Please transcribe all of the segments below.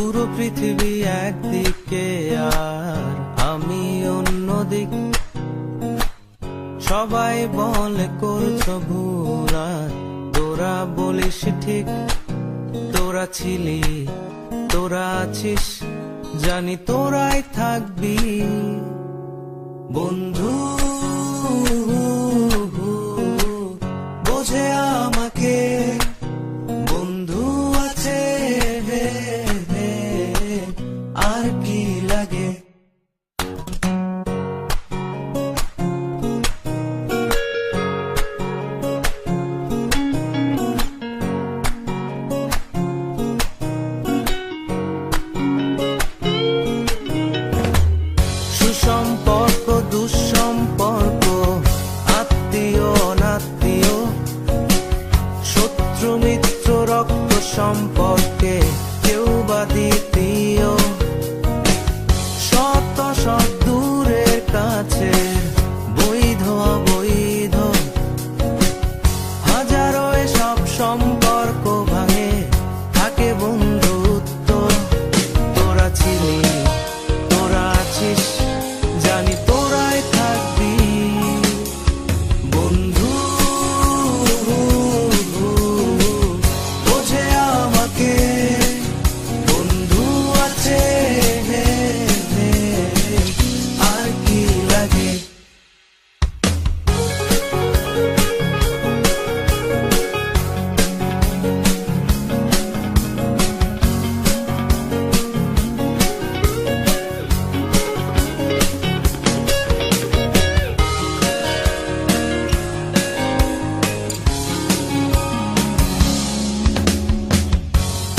পুরো পৃথিবী একদিকে আর আমি অন্যদিক। সবাই বলে করছো ভুল আর তোরা বলিস ঠিক। তোরা ছিলি, তোরা আছিস, জানি তোরাই থাকবি বন্ধু। বোঝে আমাকে বন্ধু আছে, আর কি লাগে। সুসম্পর্ক দুঃসম্পর্ক, আত্মীয় অনাত্মীয়, শত্রু মিত্র রক্ত সম্পর্কে কেউ বা দ্বিতীয়। শত শত দূরের কাছে, বৈধ অবৈধ, হাজারো এসব সম্পর্ক ভাঙে, থাকে বন্ধুত্ব। তোরা ছিলি, তোরা আছিস, জানি তোরাই থাকবি বন্ধু। বোঝে আমাকে বন্ধু আছে, আর কি লাগে।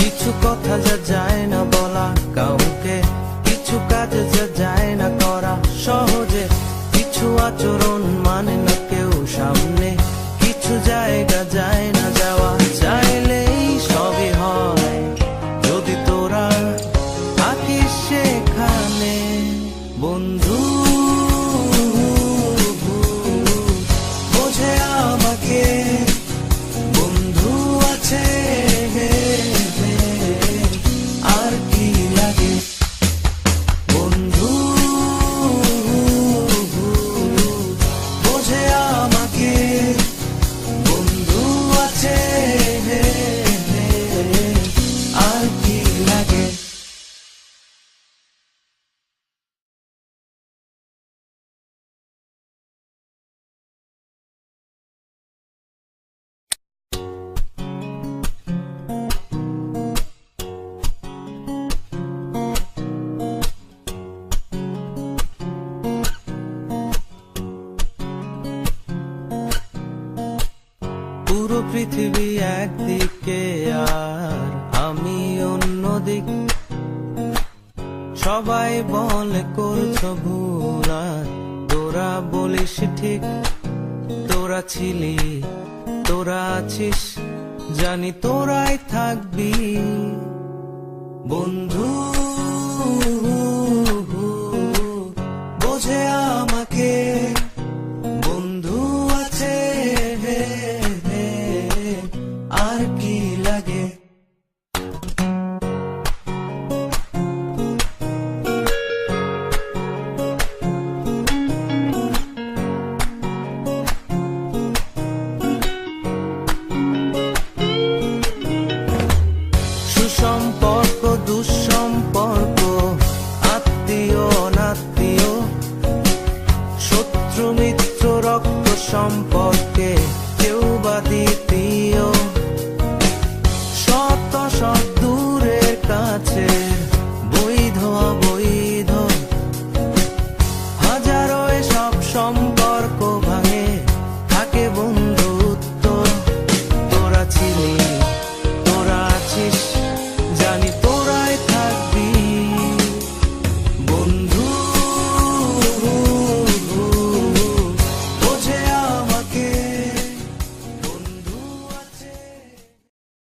কিছু কথা যা যায় না বলা কাউকে, কিছু কাজ যা যায় না করা সহজে, কিছু আচরণ মানে না কেউ সামনে, কিছু জায়গা যায় না যাওয়া, চাইলেই সবই হয় যদি তোরা থাকিস সেখানে বন্ধু। বোঝে আমাকে বন্ধু আছে, আর কি লাগে বন্ধু। বোঝে আমাকে বন্ধু আছে, আর কি লাগে। পুরো পৃথিবী একদিকে আর আমি অন্যদিক। সবাই বলে করছো ভুল আর তোরা বলিস ঠিক। তোরা ছিলি, তোরা আছিস, জানি তোরাই থাকবি বন্ধু।